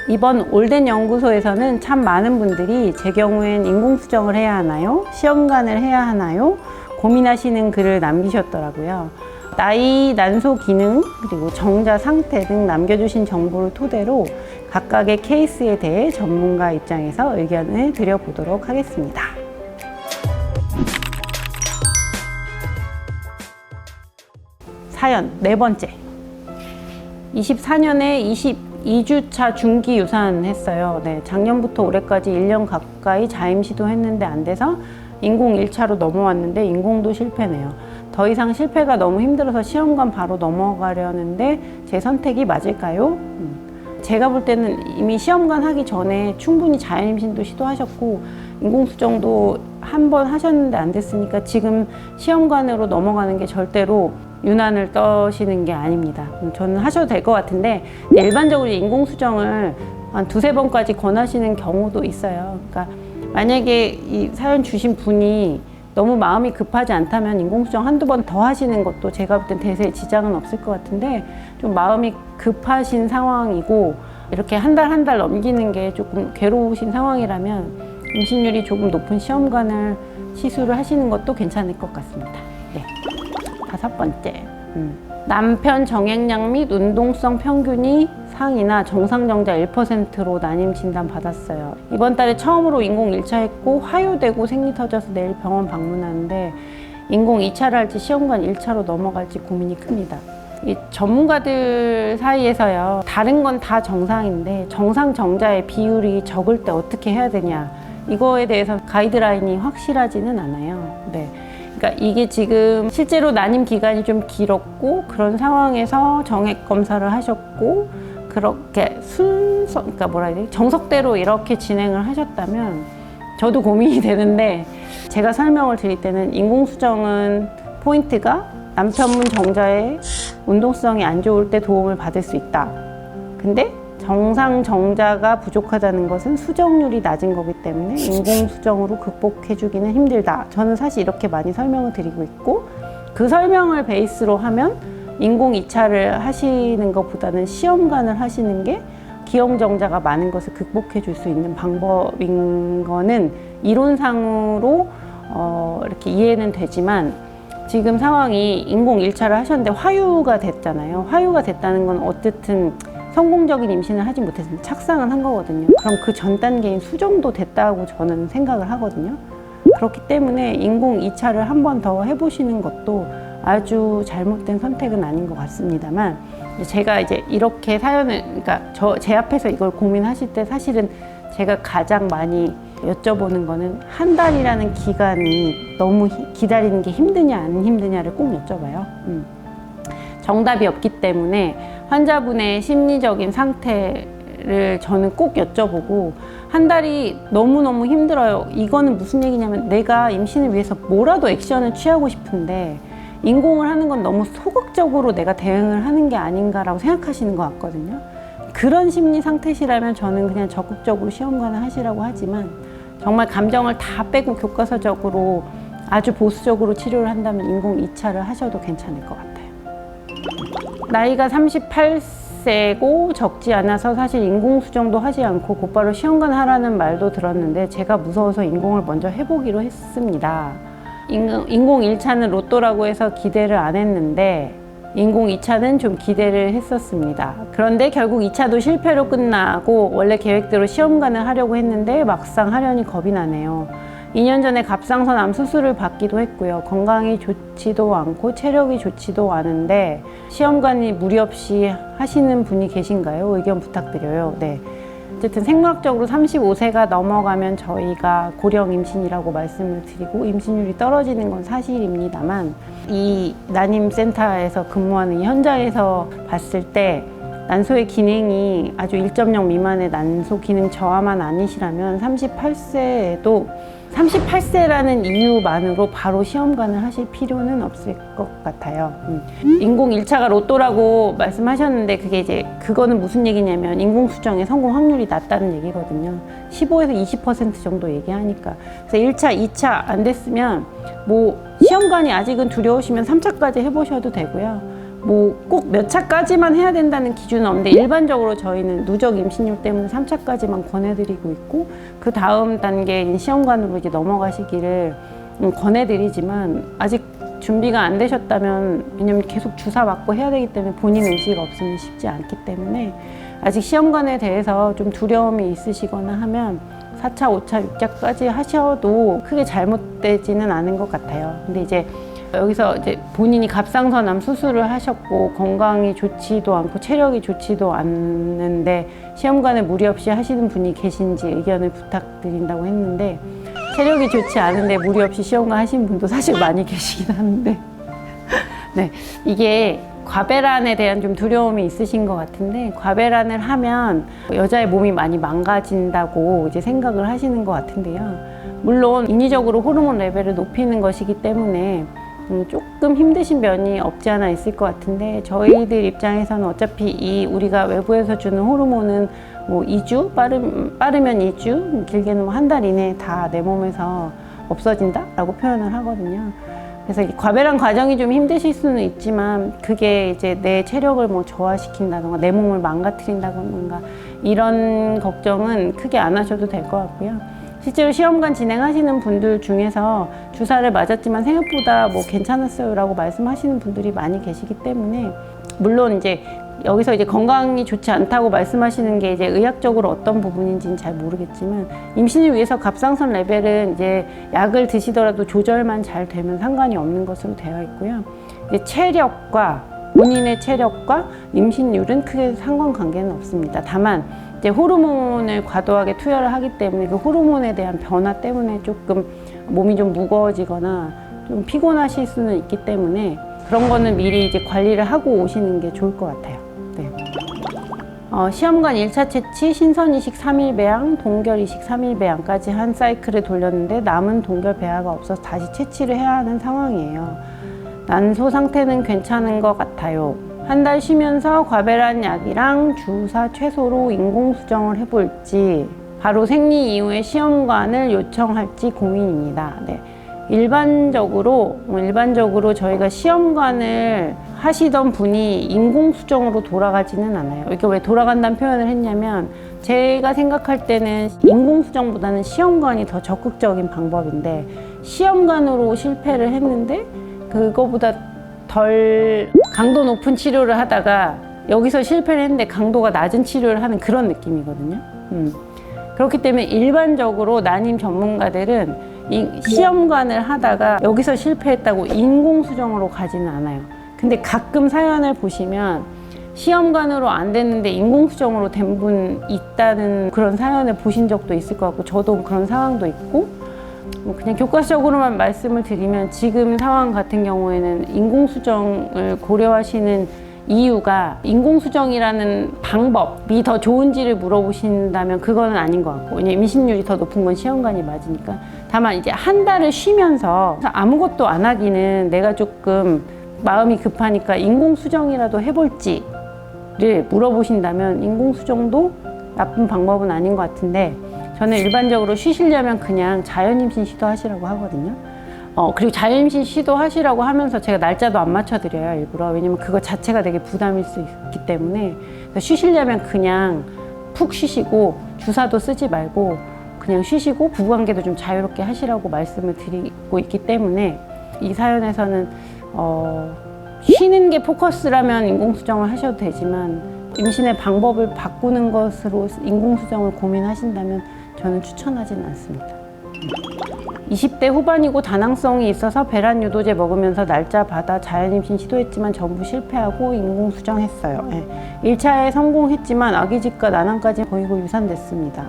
이번 올덴 연구소에서는 참 많은 분들이 제 경우엔 인공수정을 해야 하나요? 시험관을 해야 하나요? 고민하시는 글을 남기셨더라고요. 나이, 난소 기능, 그리고 정자 상태 등 남겨주신 정보를 토대로 각각의 케이스에 대해 전문가 입장에서 의견을 드려보도록 하겠습니다. 사연 네 번째. 24년에 22주차 중기 유산 했어요. 네, 작년부터 올해까지 1년 가까이 자임 시도했는데 안 돼서 인공 1차로 넘어왔는데 인공도 실패네요. 더 이상 실패가 너무 힘들어서 시험관 바로 넘어가려는데 제 선택이 맞을까요? 제가 볼 때는 이미 시험관 하기 전에 충분히 자연임신도 시도하셨고 인공수정도 한 번 하셨는데 안 됐으니까 지금 시험관으로 넘어가는 게 절대로 유난을 떠시는 게 아닙니다. 저는 하셔도 될 것 같은데 일반적으로 인공수정을 한 두세 번까지 권하시는 경우도 있어요. 그러니까 만약에 이 사연 주신 분이 너무 마음이 급하지 않다면 인공수정 한두 번 더 하시는 것도 제가 볼 땐 대세에 지장은 없을 것 같은데 좀 마음이 급하신 상황이고 이렇게 한 달 넘기는 게 조금 괴로우신 상황이라면 임신율이 조금 높은 시험관을 시술을 하시는 것도 괜찮을 것 같습니다. 네. 다섯 번째. 남편 정액량 및 운동성 평균이 상이나 정상 정자 1%로 난임 진단 받았어요. 이번 달에 처음으로 인공 1차 했고 화요되고 생리 터져서 내일 병원 방문하는데 인공 2차를 할지 시험관 1차로 넘어갈지 고민이 큽니다. 이 전문가들 사이에서요, 다른 건 다 정상인데 정상 정자의 비율이 적을 때 어떻게 해야 되냐, 이거에 대해서 가이드라인이 확실하지는 않아요. 네. 그러니까 이게 지금 실제로 난임 기간이 좀 길었고 그런 상황에서 정액 검사를 하셨고 그렇게 순서, 그러니까 뭐라 해야 되지? 정석대로 이렇게 진행을 하셨다면 저도 고민이 되는데, 제가 설명을 드릴 때는 인공수정은 포인트가 남편분 정자의 운동성이 안 좋을 때 도움을 받을 수 있다. 근데 정상 정자가 부족하다는 것은 수정률이 낮은 거기 때문에 인공수정으로 극복해주기는 힘들다. 저는 사실 이렇게 많이 설명을 드리고 있고, 그 설명을 베이스로 하면 인공 2차를 하시는 것보다는 시험관을 하시는 게 기형정자가 많은 것을 극복해 줄 수 있는 방법인 거는 이론상으로 이렇게 이해는 되지만, 지금 상황이 인공 1차를 하셨는데 화유가 됐잖아요. 화유가 됐다는 건 어쨌든 성공적인 임신을 하지 못했으면 착상은 한 거거든요. 그럼 그 전 단계인 수정도 됐다고 저는 생각을 하거든요. 그렇기 때문에 인공 2차를 한 번 더 해보시는 것도 아주 잘못된 선택은 아닌 것 같습니다만, 제가 이제 이렇게 사연을, 그러니까 제 앞에서 이걸 고민하실 때 사실은 제가 가장 많이 여쭤보는 거는 한 달이라는 기간이 너무 기다리는 게 힘드냐 안 힘드냐를 꼭 여쭤봐요. 정답이 없기 때문에 환자분의 심리적인 상태를 저는 꼭 여쭤보고, 한 달이 너무너무 힘들어요. 이거는 무슨 얘기냐면 내가 임신을 위해서 뭐라도 액션을 취하고 싶은데 인공을 하는 건 너무 소극적으로 내가 대응을 하는 게 아닌가라고 생각하시는 것 같거든요. 그런 심리 상태시라면 저는 그냥 적극적으로 시험관을 하시라고 하지만, 정말 감정을 다 빼고 교과서적으로 아주 보수적으로 치료를 한다면 인공 2차를 하셔도 괜찮을 것 같아요. 나이가 38세고 적지 않아서 사실 인공수정도 하지 않고 곧바로 시험관 하라는 말도 들었는데 제가 무서워서 인공을 먼저 해보기로 했습니다. 인공 1차는 로또라고 해서 기대를 안 했는데 인공 2차는 좀 기대를 했었습니다. 그런데 결국 2차도 실패로 끝나고 원래 계획대로 시험관을 하려고 했는데 막상 하려니 겁이 나네요. 2년 전에 갑상선암 수술을 받기도 했고요. 건강이 좋지도 않고 체력이 좋지도 않은데 시험관이 무리 없이 하시는 분이 계신가요? 의견 부탁드려요. 네. 어쨌든 생물학적으로 35세가 넘어가면 저희가 고령 임신이라고 말씀을 드리고 임신율이 떨어지는 건 사실입니다만, 이 난임센터에서 근무하는 이 현장에서 봤을 때 난소의 기능이 아주 1.0 미만의 난소 기능 저하만 아니시라면 38세에도 38세라는 이유만으로 바로 시험관을 하실 필요는 없을 것 같아요. 인공 1차가 로또라고 말씀하셨는데 그거는 무슨 얘기냐면 인공수정의 성공 확률이 낮다는 얘기거든요. 15에서 20% 정도 얘기하니까. 그래서 1차, 2차 안 됐으면 뭐 시험관이 아직은 두려우시면 3차까지 해보셔도 되고요. 뭐 꼭 몇 차까지만 해야 된다는 기준은 없는데 일반적으로 저희는 누적 임신율 때문에 3차까지만 권해드리고 있고 그 다음 단계인 시험관으로 이제 넘어가시기를 권해드리지만 아직 준비가 안 되셨다면 왜냐면 계속 주사 맞고 해야 되기 때문에 본인 의지가 없으면 쉽지 않기 때문에 아직 시험관에 대해서 좀 두려움이 있으시거나 하면 4차, 5차, 6차까지 하셔도 크게 잘못되지는 않은 것 같아요. 근데 이제 여기서 이제 본인이 갑상선암 수술을 하셨고 건강이 좋지도 않고 체력이 좋지도 않는데 시험관에 무리 없이 하시는 분이 계신지 의견을 부탁드린다고 했는데 체력이 좋지 않은데 무리 없이 시험관 하신 분도 사실 많이 계시긴 하는데 네, 이게 과배란에 대한 좀 두려움이 있으신 것 같은데 과배란을 하면 여자의 몸이 많이 망가진다고 이제 생각을 하시는 것 같은데요. 물론 인위적으로 호르몬 레벨을 높이는 것이기 때문에 조금 힘드신 면이 없지 않아 있을 것 같은데 저희들 입장에서는 어차피 이 우리가 외부에서 주는 호르몬은 뭐 2주 빠르면 2주 길게는 뭐 한 달 이내에 다 내 몸에서 없어진다 라고 표현을 하거든요. 그래서 이 과배란 과정이 좀 힘드실 수는 있지만 그게 이제 내 체력을 뭐 저하시킨다던가 내 몸을 망가뜨린다던가 이런 걱정은 크게 안 하셔도 될 것 같고요. 실제로 시험관 진행하시는 분들 중에서 주사를 맞았지만 생각보다 뭐 괜찮았어요 라고 말씀하시는 분들이 많이 계시기 때문에 물론 이제 여기서 이제 건강이 좋지 않다고 말씀하시는 게 이제 의학적으로 어떤 부분인지는 잘 모르겠지만 임신을 위해서 갑상선 레벨은 이제 약을 드시더라도 조절만 잘 되면 상관이 없는 것으로 되어 있고요. 이제 체력과 본인의 체력과 임신율은 크게 상관관계는 없습니다. 다만 이제 호르몬을 과도하게 투여를 하기 때문에 그 호르몬에 대한 변화 때문에 조금 몸이 좀 무거워지거나 좀 피곤하실 수는 있기 때문에 그런 거는 미리 이제 관리를 하고 오시는 게 좋을 것 같아요. 네. 시험관 1차 채취, 신선 이식 3일 배양, 동결 이식 3일 배양까지 한 사이클을 돌렸는데 남은 동결 배아가 없어서 다시 채취를 해야 하는 상황이에요. 난소 상태는 괜찮은 것 같아요. 한 달 쉬면서 과배란 약이랑 주사 최소로 인공수정을 해볼지 바로 생리 이후에 시험관을 요청할지 고민입니다. 네. 일반적으로 저희가 시험관을 하시던 분이 인공수정으로 돌아가지는 않아요. 이게 왜 돌아간다는 표현을 했냐면 제가 생각할 때는 인공수정보다는 시험관이 더 적극적인 방법인데 시험관으로 실패를 했는데 그거보다 덜 강도 높은 치료를 하다가 여기서 실패를 했는데 강도가 낮은 치료를 하는 그런 느낌이거든요. 그렇기 때문에 일반적으로 난임 전문가들은 이 시험관을 하다가 여기서 실패했다고 인공수정으로 가지는 않아요. 근데 가끔 사연을 보시면 시험관으로 안 됐는데 인공수정으로 된 분 있다는 그런 사연을 보신 적도 있을 것 같고 저도 그런 상황도 있고 그냥 교과서적으로만 말씀을 드리면 지금 상황 같은 경우에는 인공수정을 고려하시는 이유가 인공수정이라는 방법이 더 좋은지를 물어보신다면 그거는 아닌 것 같고 왜냐면 임신율이 더 높은 건 시험관이 맞으니까 다만 이제 한 달을 쉬면서 아무것도 안 하기는 내가 조금 마음이 급하니까 인공수정이라도 해볼지를 물어보신다면 인공수정도 나쁜 방법은 아닌 것 같은데 저는 일반적으로 쉬시려면 그냥 자연임신 시도하시라고 하거든요. 그리고 자연임신 시도하시라고 하면서 제가 날짜도 안 맞춰드려요, 일부러. 왜냐면 그거 자체가 되게 부담일 수 있기 때문에. 쉬시려면 그냥 푹 쉬시고 주사도 쓰지 말고 그냥 쉬시고 부부관계도 좀 자유롭게 하시라고 말씀을 드리고 있기 때문에 이 사연에서는 쉬는 게 포커스라면 인공수정을 하셔도 되지만 임신의 방법을 바꾸는 것으로 인공수정을 고민하신다면 저는 추천하지는 않습니다. 20대 후반이고 다낭성이 있어서 배란 유도제 먹으면서 날짜 받아 자연임신 시도했지만 전부 실패하고 인공수정했어요. 네. 1차에 성공했지만 아기집과 난항까지 보이고 유산됐습니다.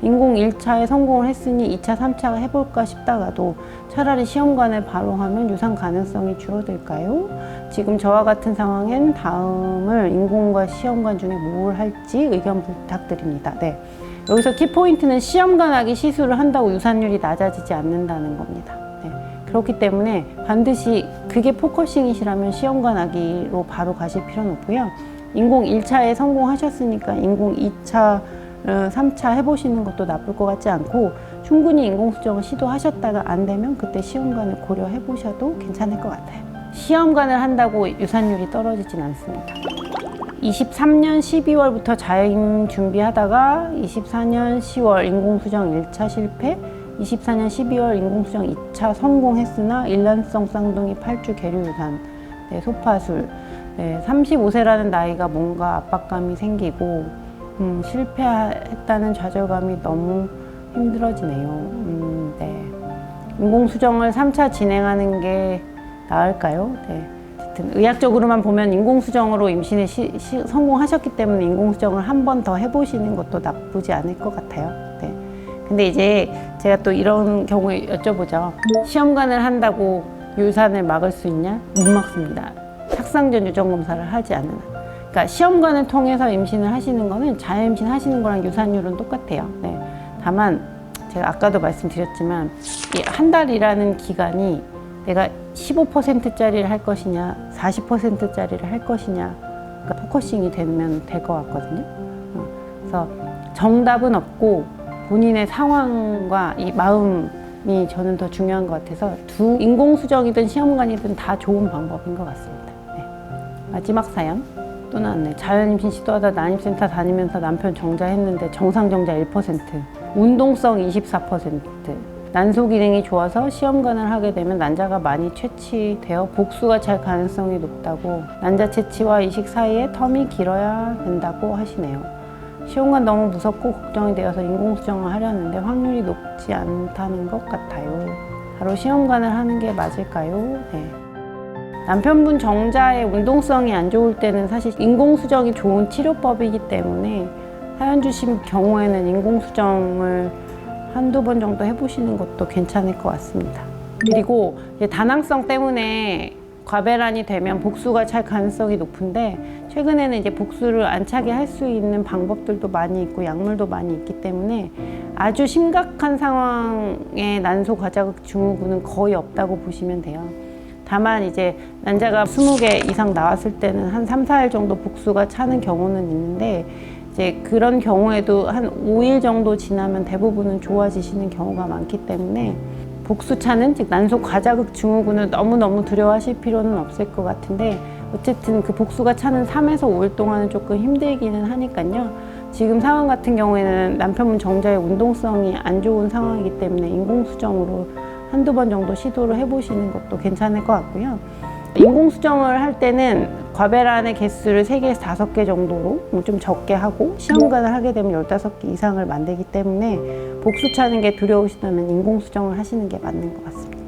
인공 1차에 성공을 했으니 2차, 3차 해볼까 싶다가도 차라리 시험관을 바로 하면 유산 가능성이 줄어들까요? 지금 저와 같은 상황엔 다음을 인공과 시험관 중에 뭘 할지 의견 부탁드립니다. 네. 여기서 키포인트는 시험관하기 시술을 한다고 유산율이 낮아지지 않는다는 겁니다. 네. 그렇기 때문에 반드시 그게 포커싱이시라면 시험관하기로 바로 가실 필요는 없고요. 인공 1차에 성공하셨으니까 인공 2차, 3차 해보시는 것도 나쁠 것 같지 않고 충분히 인공수정을 시도하셨다가 안 되면 그때 시험관을 고려해 보셔도 괜찮을 것 같아요. 시험관을 한다고 유산율이 떨어지진 않습니다. 23년 12월부터 자임 준비하다가 24년 10월 인공수정 1차 실패, 24년 12월 인공수정 2차 성공했으나 일란성 쌍둥이 8주 계류 유산, 네, 소파술, 네, 35세라는 나이가 뭔가 압박감이 생기고 실패했다는 좌절감이 너무 힘들어지네요. 네. 인공수정을 3차 진행하는 게 나을까요? 네. 어쨌든 의학적으로만 보면 인공수정으로 임신에 성공하셨기 때문에 인공수정을 한 번 더 해보시는 것도 나쁘지 않을 것 같아요. 네. 근데 이제 제가 또 이런 경우에 여쭤보죠. 시험관을 한다고 유산을 막을 수 있냐? 못 막습니다. 착상전 유전검사를 하지 않으나. 그러니까 시험관을 통해서 임신을 하시는 거는 자연임신 하시는 거랑 유산율은 똑같아요. 네. 다만 제가 아까도 말씀드렸지만 이 한 달이라는 기간이 내가 15%짜리를 할 것이냐 40%짜리를 할 것이냐 그러니까 포커싱이 되면 될 것 같거든요. 그래서 정답은 없고 본인의 상황과 이 마음이 저는 더 중요한 것 같아서 두 인공수정이든 시험관이든 다 좋은 방법인 것 같습니다. 네. 마지막 사연 또 나왔네. 자연임신 시도하다 난임센터 다니면서 남편 정자했는데 정상정자 1%, 운동성 24%, 난소 기능이 좋아서 시험관을 하게 되면 난자가 많이 채취되어 복수가 잘 가능성이 높다고, 난자 채취와 이식 사이에 텀이 길어야 된다고 하시네요. 시험관 너무 무섭고 걱정이 되어서 인공수정을 하려는데 확률이 높지 않다는 것 같아요. 바로 시험관을 하는 게 맞을까요? 네. 남편분 정자의 운동성이 안 좋을 때는 사실 인공수정이 좋은 치료법이기 때문에 사연 주신 경우에는 인공수정을 한두 번 정도 해보시는 것도 괜찮을 것 같습니다. 그리고 이제 다낭성 때문에 과배란이 되면 복수가 찰 가능성이 높은데 최근에는 이제 복수를 안 차게 할 수 있는 방법들도 많이 있고 약물도 많이 있기 때문에 아주 심각한 상황의 난소 과자극 증후군은 거의 없다고 보시면 돼요. 다만 이제 난자가 20개 이상 나왔을 때는 한 3, 4일 정도 복수가 차는 경우는 있는데 이제 그런 경우에도 한 5일 정도 지나면 대부분은 좋아지시는 경우가 많기 때문에 복수차는 즉 난소 과자극 증후군을 너무너무 두려워하실 필요는 없을 것 같은데 어쨌든 그 복수가 차는 3에서 5일 동안은 조금 힘들기는 하니까요. 지금 상황 같은 경우에는 남편분 정자의 운동성이 안 좋은 상황이기 때문에 인공수정으로 한두 번 정도 시도를 해보시는 것도 괜찮을 것 같고요. 인공수정을 할 때는 과배란의 개수를 3개에서 5개 정도로 좀 적게 하고 시험관을 하게 되면 15개 이상을 만들기 때문에 복수 차는 게 두려우시다면 인공수정을 하시는 게 맞는 것 같습니다.